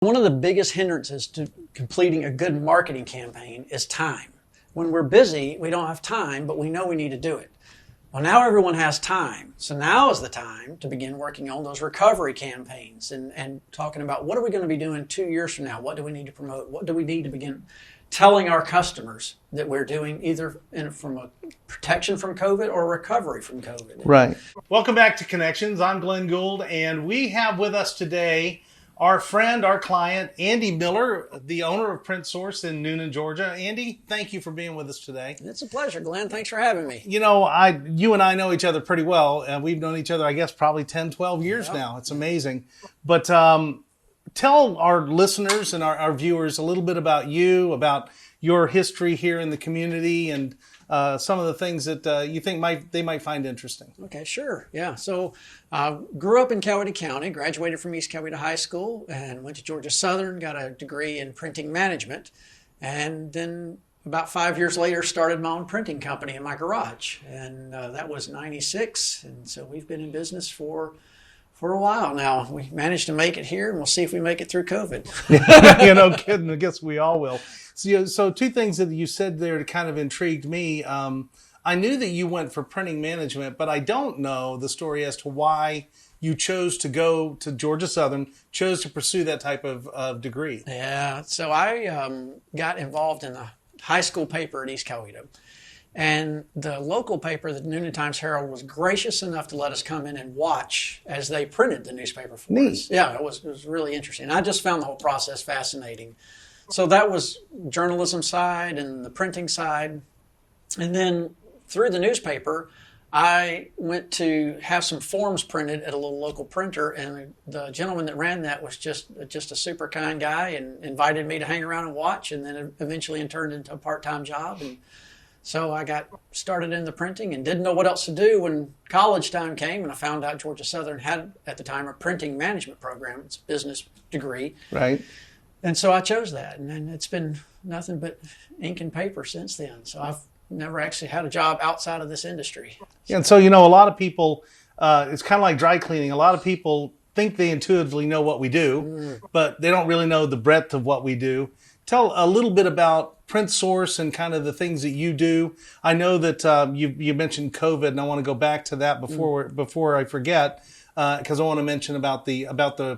One of the biggest hindrances to completing a good marketing campaign is time. When we're busy, we don't have time, but we know we need to do it. Well, now everyone has time. So now is the time to begin working on those recovery campaigns and talking about what are we going to be doing 2 years from now? What do we need to promote? What do we need to begin telling our customers that we're doing either from a protection from COVID or recovery from COVID? Right. Welcome back to Connections. I'm Glenn Gould, and we have with us today our friend, our client, Andy Miller, the owner of PrintSource in Newnan, Georgia. Andy, thank you for being with us today. It's a pleasure, Glenn. Thanks for having me. You know, you and I know each other pretty well. We've known each other, I guess, probably 10, 12 years now. It's amazing. But tell our listeners and our viewers a little bit about you, about your history here in the community, and some of the things that you think they might find interesting. Okay, sure. Yeah. So grew up in Coweta County, graduated from East Coweta High School, and went to Georgia Southern, got a degree in printing management. And then about 5 years later, started my own printing company in my garage. And that was 96. And so we've been in business for a while now. We managed to make it here, and we'll see if we make it through COVID. You know, kidding. I guess we all will. So two things that you said there that kind of intrigued me. I knew that you went for printing management, but I don't know the story as to why you chose to go to Georgia Southern, chose to pursue that type of degree. Yeah, so I got involved in the high school paper at East Coweta. And the local paper, the Newnan Times-Herald, was gracious enough to let us come in and watch as they printed the newspaper for us. Yeah, it was really interesting. I just found the whole process fascinating. So that was journalism side and the printing side. And then through the newspaper, I went to have some forms printed at a little local printer, and the gentleman that ran that was just a super kind guy and invited me to hang around and watch, and then eventually it turned into a part-time job. And so I got started in the printing and didn't know what else to do when college time came, and I found out Georgia Southern had, at the time, a printing management program. It's a business degree. Right. And so I chose that, and then it's been nothing but ink and paper since then. So I've never actually had a job outside of this industry. Yeah, and so, you know, a lot of people, it's kind of like dry cleaning. A lot of people think they intuitively know what we do, but they don't really know the breadth of what we do. Tell a little bit about PrintSource and kind of the things that you do. I know that you mentioned COVID, and I want to go back to that before I forget, because I want to mention about the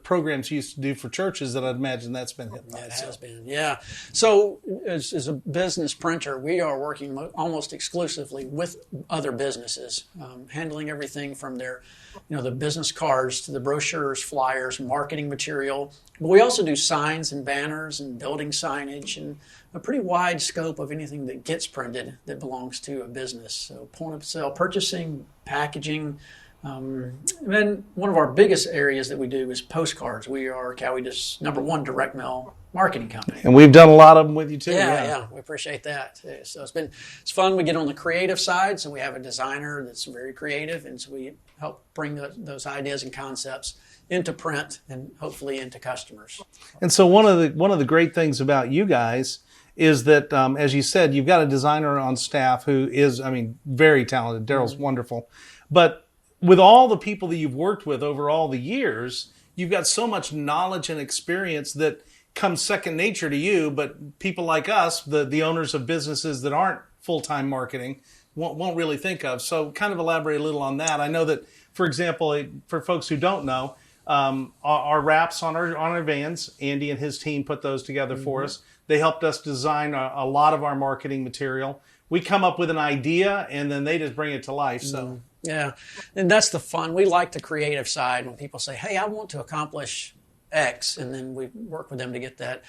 programs you used to do for churches that I'd imagine that's been hit by. It has been, yeah. So as a business printer, we are working almost exclusively with other businesses, handling everything from their, the business cards to the brochures, flyers, marketing material. But we also do signs and banners and building signage and a pretty wide scope of anything that gets printed that belongs to a business. So point of sale purchasing, packaging. And then one of our biggest areas that we do is postcards. We are Coweta's #1 direct mail marketing company. And we've done a lot of them with you too. Yeah, we appreciate that. So it's fun. We get on the creative side, so we have a designer that's very creative, and so we help bring those ideas and concepts into print and hopefully into customers. And so one of the great things about you guys is that, as you said, you've got a designer on staff who is, very talented. Daryl's wonderful. But with all the people that you've worked with over all the years, you've got so much knowledge and experience that comes second nature to you, but people like us, the owners of businesses that aren't full-time marketing, won't really think of. So kind of elaborate a little on that. I know that, for example, for folks who don't know, our wraps on our vans, Andy and his team put those together for us. They helped us design a lot of our marketing material. We come up with an idea, and then they just bring it to life. So. Yeah, and that's the fun. We like the creative side when people say, hey, I want to accomplish X, and then we work with them to get that.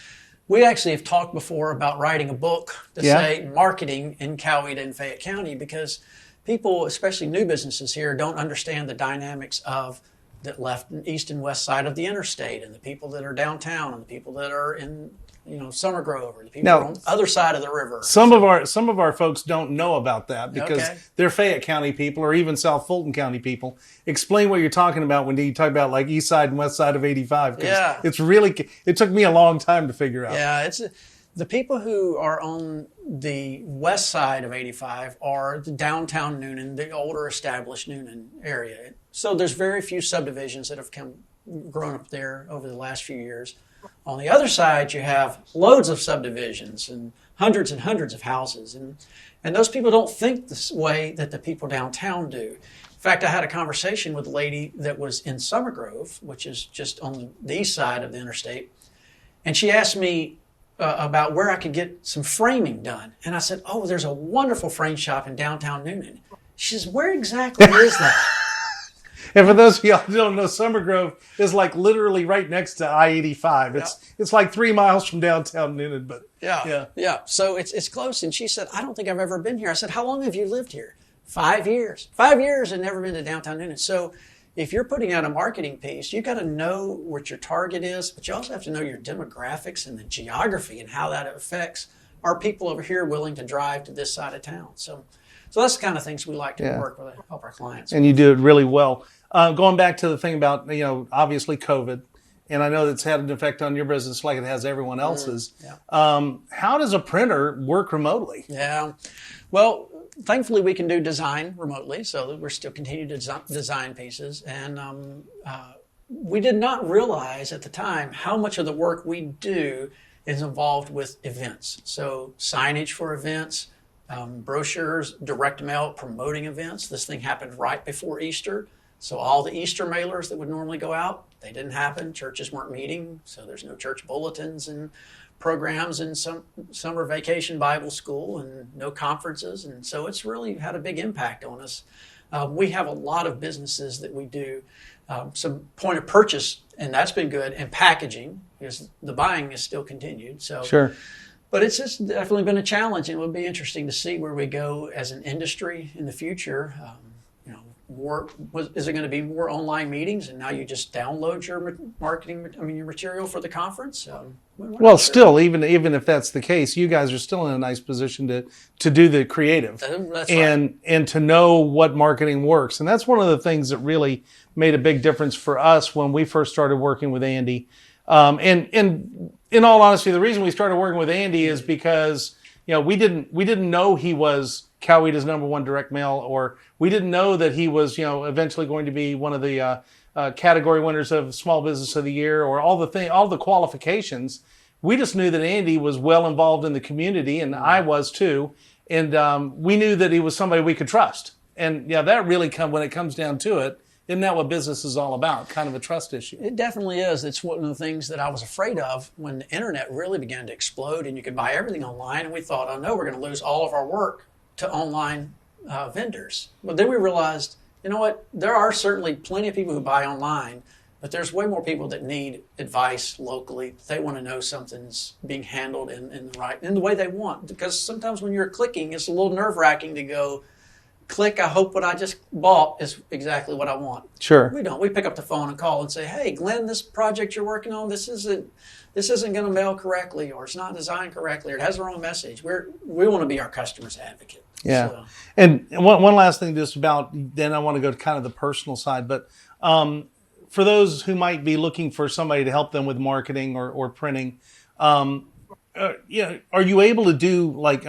We actually have talked before about writing a book to say marketing in Coweta and Fayette County, because people, especially new businesses here, don't understand the dynamics of that left and east and west side of the interstate, and the people that are downtown, and the people that are in Summer Grove, or the people on the other side of the river. Some of our folks don't know about that because they're Fayette County people or even South Fulton County people. Explain what you're talking about when you talk about like east side and west side of 85. Yeah. It took me a long time to figure out. Yeah, the people who are on the west side of 85 are the downtown Newnan, the older established Newnan area. So there's very few subdivisions that have come grown up there over the last few years. On the other side, you have loads of subdivisions and hundreds of houses. And those people don't think this way that the people downtown do. In fact, I had a conversation with a lady that was in Summer Grove, which is just on the east side of the interstate. And she asked me about where I could get some framing done. And I said, oh, there's a wonderful frame shop in downtown Noonan. She says, where exactly is that? And for those of y'all who don't know, Summer Grove is like literally right next to I-85. It's like 3 miles from downtown Noonan, but yeah. So it's close. And she said, I don't think I've ever been here. I said, how long have you lived here? 5 years. 5 years and never been to downtown Noonan. So if you're putting out a marketing piece, you've got to know what your target is, but you also have to know your demographics and the geography and how that affects, are people over here willing to drive to this side of town? So that's the kind of things we like to work with, help our clients. And you do it really well. Going back to the thing about, obviously COVID, and I know that's had an effect on your business like it has everyone else's. How does a printer work remotely? Yeah. Well, thankfully we can do design remotely, so we're still continuing to design pieces. And we did not realize at the time how much of the work we do is involved with events. So signage for events, brochures, direct mail promoting events. This thing happened right before Easter. So all the Easter mailers that would normally go out, they didn't happen. Churches weren't meeting, so there's no church bulletins and programs and some summer vacation Bible school and no conferences. And so it's really had a big impact on us. We have a lot of businesses that we do some point of purchase, and that's been good, and packaging, because the buying is still continued. So sure. But it's just definitely been a challenge, and it would be interesting to see where we go as an industry in the future. Is it going to be more online meetings, and now you just download your your material for the conference? Well, still, even if that's the case, you guys are still in a nice position to do the creative. That's and to know what marketing works. And that's one of the things that really made a big difference for us when we first started working with Andy. And in all honesty, the reason we started working with Andy is because we didn't know he was Coweta's #1 direct mail, or we didn't know that he was eventually going to be one of the category winners of Small Business of the Year, or all the qualifications. We just knew that Andy was well involved in the community, and I was too, and we knew that he was somebody we could trust. And that really when it comes down to it, isn't that what business is all about? Kind of a trust issue. It definitely is. It's one of the things that I was afraid of when the internet really began to explode and you could buy everything online, and we thought, oh no, we're going to lose all of our work to online vendors. But then we realized, you know what, there are certainly plenty of people who buy online, but there's way more people that need advice locally. They want to know something's being handled in the way they want. Because sometimes when you're clicking, it's a little nerve-wracking to go, click, I hope what I just bought is exactly what I want. Sure. We don't. We pick up the phone and call and say, hey, Glenn, this project you're working on, this isn't going to mail correctly, or it's not designed correctly, or it has the wrong message. We want to be our customer's advocate. Yeah. So. And one last thing just about, then I want to go to kind of the personal side, but for those who might be looking for somebody to help them with marketing or printing, are you able to do like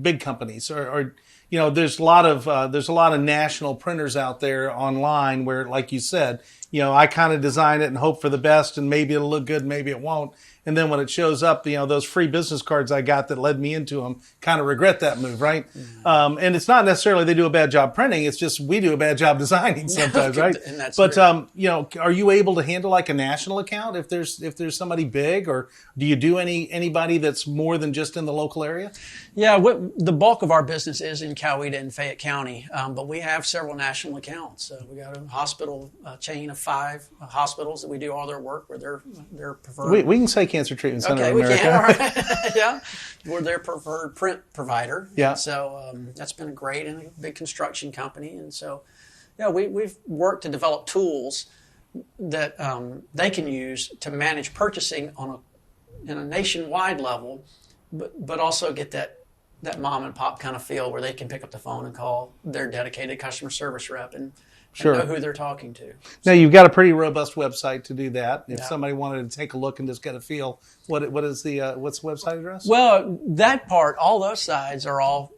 big companies or there's a lot of national printers out there online where, like you said, I kind of design it and hope for the best, and maybe it'll look good, maybe it won't. And then when it shows up, those free business cards I got that led me into them, kind of regret that move, right? Mm-hmm. And it's not necessarily they do a bad job printing; it's just we do a bad job designing sometimes, right? And that's but are you able to handle like a national account if there's somebody big, or do you do anybody that's more than just in the local area? Yeah, the bulk of our business is in Coweta and Fayette County, but we have several national accounts. We got a hospital chain of 5 hospitals that we do all their work where they're preferred. We can say Cancer Treatment Center of America. Okay, we can. All right. Yeah, we're their preferred print provider. Yeah. So that's been great, and a big construction company. And so, we've worked to develop tools that they can use to manage purchasing in a nationwide level, but also get that mom and pop kind of feel where they can pick up the phone and call their dedicated customer service rep and know who they're talking to. Now, you've got a pretty robust website to do that. If somebody wanted to take a look and just get a feel, what's the website address? Well, that part, all those sides are all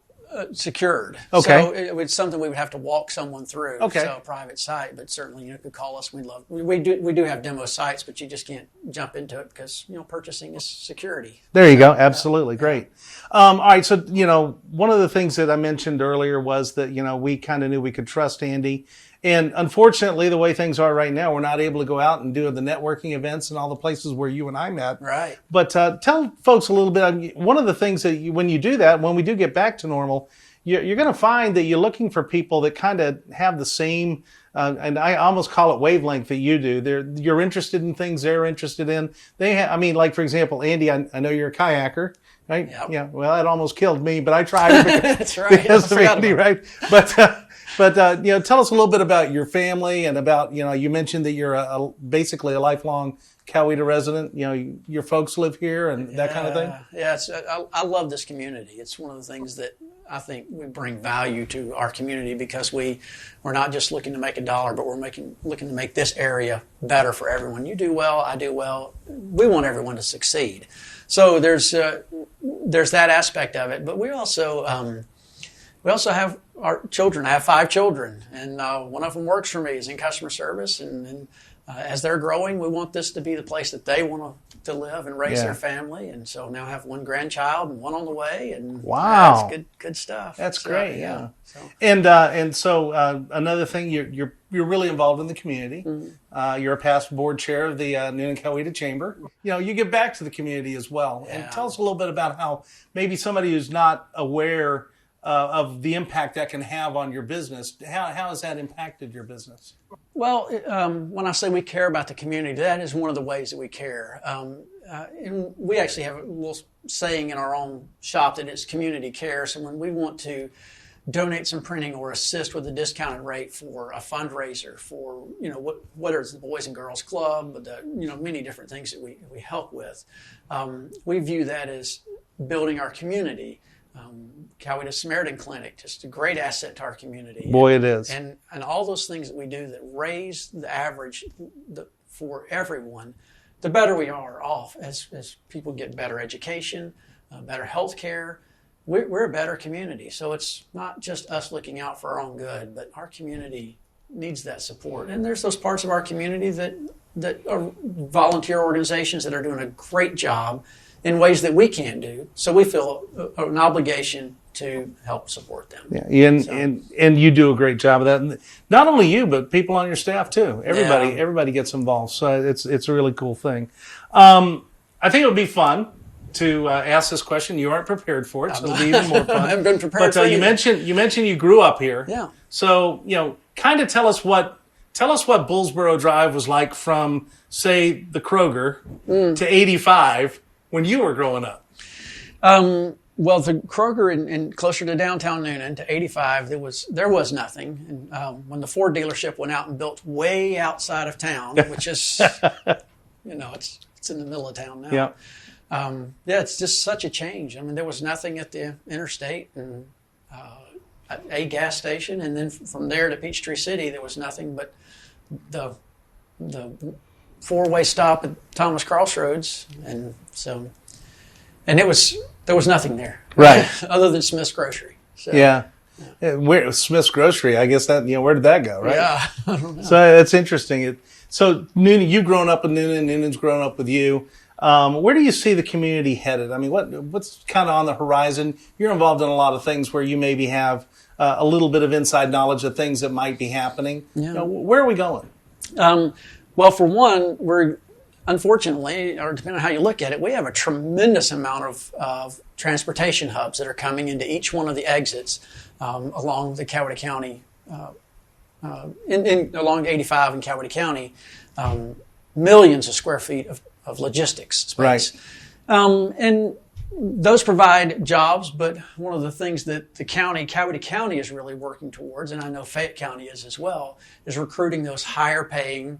secured. Okay. So it was something we would have to walk someone through. Okay. So a private site, but certainly you could call us. We do have demo sites, but you just can't jump into it because purchasing is security. There you go. Absolutely. Great. All right. So, one of the things that I mentioned earlier was that, we kind of knew we could trust Andy. And unfortunately, the way things are right now, we're not able to go out and do the networking events and all the places where you and I met. Right. But tell folks a little bit. One of the things that when you do that, when we do get back to normal, you're going to find that you're looking for people that kind of have the same, and I almost call it wavelength that you do. You're interested in things they're interested in. Like for example, Andy, I know you're a kayaker. Right? Yep. Yeah. Well, that almost killed me, but I tried. That's right. Because of Andy, right? But tell us a little bit about your family and about, you mentioned that you're basically a lifelong Coweta resident. Your folks live here and that kind of thing. Yeah. I love this community. It's one of the things that I think we bring value to our community because we're not just looking to make a dollar, but we're looking to make this area better for everyone. You do well, I do well. We want everyone to succeed. So there's that aspect of it, but we also have our children. I have 5 children, and one of them works for me. He's in customer service, and as they're growing, we want this to be the place that they want to live and raise their family. And so now I have 1 grandchild and 1 on the way. And wow, that's good stuff. That's great. Yeah. So. And so another thing, you're really involved in the community. Mm-hmm. You're a past board chair of the Noonan Coweta Chamber. You give back to the community as well. Yeah. And tell us a little bit about how maybe somebody who's not aware of the impact that can have on your business. How has that impacted your business? Well, when I say we care about the community, that is one of the ways that we care. And we actually have a little saying in our own shop that it's community care. So when we want to donate some printing or assist with a discounted rate for a fundraiser for, whether it's the Boys and Girls Club, but many different things that we help with, we view that as building our community. Coweta Samaritan Clinic, just a great asset to our community. Boy, it is. And all those things that we do that raise the average for everyone, the better we are off as people get better education, better health care. We're a better community. So it's not just us looking out for our own good, but our community needs that support. And there's those parts of our community that are volunteer organizations that are doing a great job in ways that we can't do. So we feel an obligation to help support them. Yeah, and you do a great job of that. And not only you, but people on your staff too. Everybody gets involved. So it's a really cool thing. I think it would be fun to ask this question. You aren't prepared for it, so it'll be even more fun. I haven't been prepared for it. You mentioned you grew up here. Yeah. So kind of tell us what Bullsboro Drive was like from, say, the Kroger to 85 when you were growing up. Well, the Kroger in closer to downtown Noonan to 85, there was nothing. And when the Ford dealership went out and built way outside of town, which is, it's in the middle of town now. Yeah. It's just such a change. I mean, there was nothing at the interstate and a gas station, and then from there to Peachtree City, there was nothing but the 4-way stop at Thomas Crossroads, and there was nothing there, right? Other than Smith's Grocery. So, yeah. Where Smith's Grocery? I guess that where did that go, right? Yeah, I don't know. So that's interesting. So Noonan, you've grown up with Noonan. Noonan's grown up with you. Where do you see the community headed? I mean, what's kind of on the horizon? You're involved in a lot of things where you maybe have a little bit of inside knowledge of things that might be happening. Yeah. Where are we going? Well, for one, we're unfortunately, or depending on how you look at it, we have a tremendous amount of transportation hubs that are coming into each one of the exits along the Coweta County, along 85 in Coweta County, millions of square feet of logistics space. Right. And those provide jobs, but one of the things that Coweta County is really working towards, and I know Fayette County is as well, is recruiting those higher paying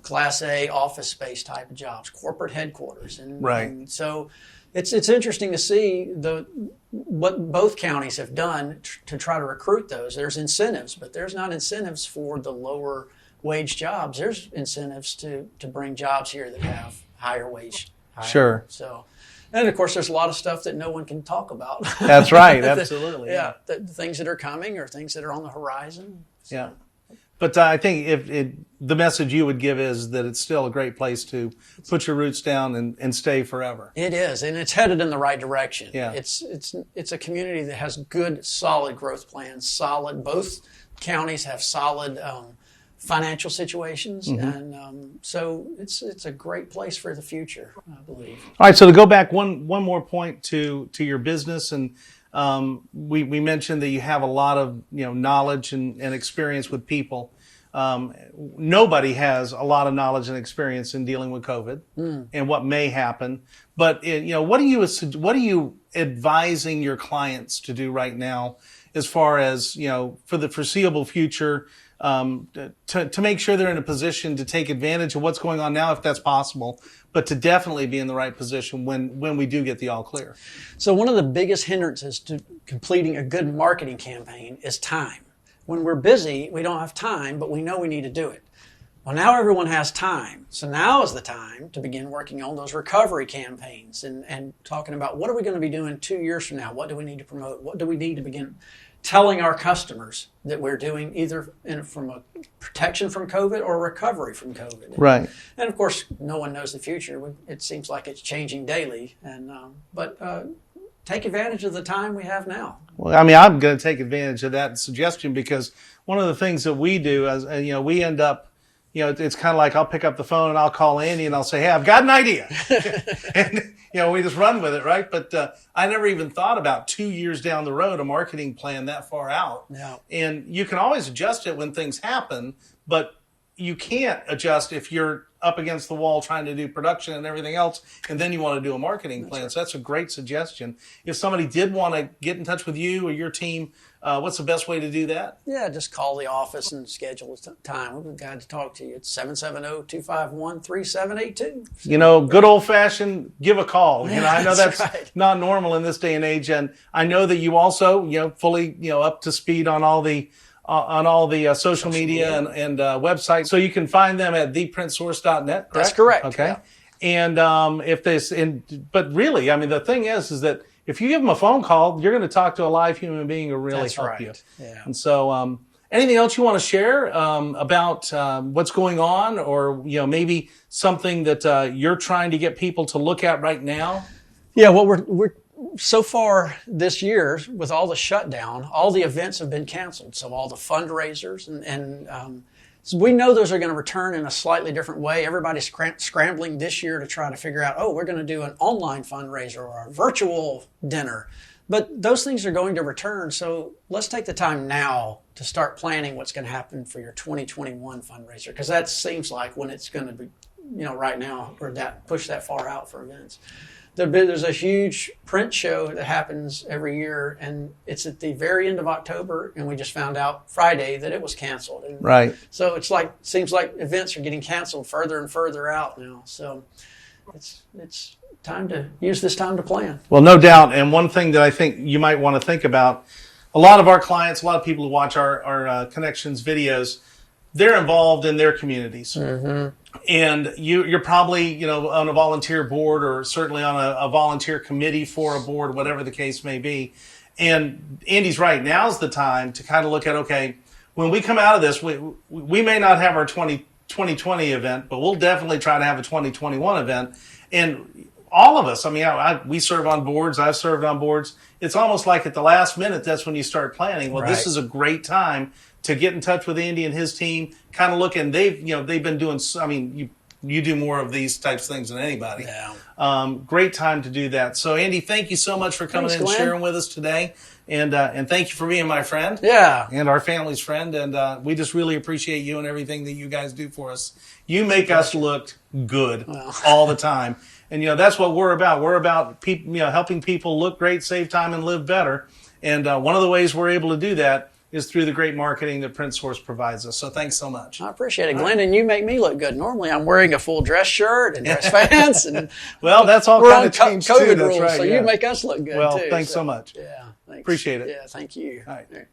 Class A office space type of jobs, corporate headquarters. And so it's interesting to see what both counties have done to try to recruit those. There's incentives, but there's not incentives for the lower wage jobs. There's incentives to bring jobs here that have higher wage. Sure. So And of course, there's a lot of stuff that no one can talk about. That's right. Absolutely. The things that are coming or things that are on the horizon. So. Yeah. But I think the message you would give is that it's still a great place to put your roots down and stay forever. It is, and it's headed in the right direction. Yeah. It's a community that has good, solid growth plans. Both counties have solid financial situations, and so it's a great place for the future, I believe. All right, so to go back one more point to your business, and we mentioned that you have a lot of knowledge and experience with people. Nobody has a lot of knowledge and experience in dealing with COVID and what may happen. But what are you advising your clients to do right now, as far as for the foreseeable future, to make sure they're in a position to take advantage of what's going on now, if that's possible, but to definitely be in the right position when we do get the all clear? So one of the biggest hindrances to completing a good marketing campaign is time. When we're busy, we don't have time, but we know we need to do it. Well, now everyone has time. So now is the time to begin working on those recovery campaigns and talking about what are we going to be doing 2 years from now? What do we need to promote? What do we need to begin telling our customers that we're doing, either from a protection from COVID or recovery from COVID? Right. And of course, no one knows the future. It seems like it's changing daily. But take advantage of the time we have now. Well, I mean, I'm going to take advantage of that suggestion, because one of the things that we do is, we end up, it's kind of like I'll pick up the phone and I'll call Andy and I'll say, hey, I've got an idea. And, we just run with it, right? But I never even thought about 2 years down the road, a marketing plan that far out. Yeah. And you can always adjust it when things happen, but you can't adjust if you're up against the wall trying to do production and everything else, and then you want to do a marketing plan. So that's a great suggestion. If somebody did want to get in touch with you or your team, what's the best way to do that? Yeah, just call the office and schedule a time. We're glad to talk to you. It's 770-251-3782. Good old-fashioned give a call. I know that's right. Not normal in this day and age, and I know that you also, fully, up to speed on all the social media and websites. So you can find them at theprintsource.net, correct? That's correct. Okay. Yeah. And but really, I mean, the thing is that if you give them a phone call, you're going to talk to a live human being who really help you. Yeah. And so, anything else you want to share about what's going on, or maybe something that you're trying to get people to look at right now? Yeah. Well, we're so far this year, with all the shutdown, all the events have been canceled. So all the fundraisers and so we know those are going to return in a slightly different way. Everybody's scrambling this year to try to figure out, we're going to do an online fundraiser or a virtual dinner. But those things are going to return. So let's take the time now to start planning what's going to happen for your 2021 fundraiser, because that seems like when it's going to be, right now, or that push that far out for events. There's a huge print show that happens every year, and it's at the very end of October, and we just found out Friday that it was canceled. And right. So seems like events are getting canceled further and further out now. So it's time to use this time to plan. Well, no doubt. And one thing that I think you might want to think about, a lot of our clients, a lot of people who watch our Connections videos, they're involved in their communities. Mm-hmm. And you're probably, on a volunteer board, or certainly on a volunteer committee for a board, whatever the case may be. And Andy's right. Now's the time to kind of look at, okay, when we come out of this, we may not have our 2020 event, but we'll definitely try to have a 2021 event. And all of us, we serve on boards. I've served on boards. It's almost like at the last minute, that's when you start planning. Well, This is a great time to get in touch with Andy and his team, kind of look, and they've been doing, you do more of these types of things than anybody. Yeah. Great time to do that. So Andy, thank you so much for coming in and sharing with us today. And thank you for being my friend. Yeah. And our family's friend. And we just really appreciate you and everything that you guys do for us. You make us look good all the time. And, that's what we're about. We're about helping people look great, save time, and live better. And one of the ways we're able to do that is through the great marketing that PrintSource provides us. So thanks so much. I appreciate it, Glenn. And you make me look good. Normally I'm wearing a full dress shirt and dress pants. And well, that's all kind of changed COVID too. rules, that's right. So you make us look good well, too. Thanks so much. Yeah, thanks. Appreciate it. Yeah, thank you. All right.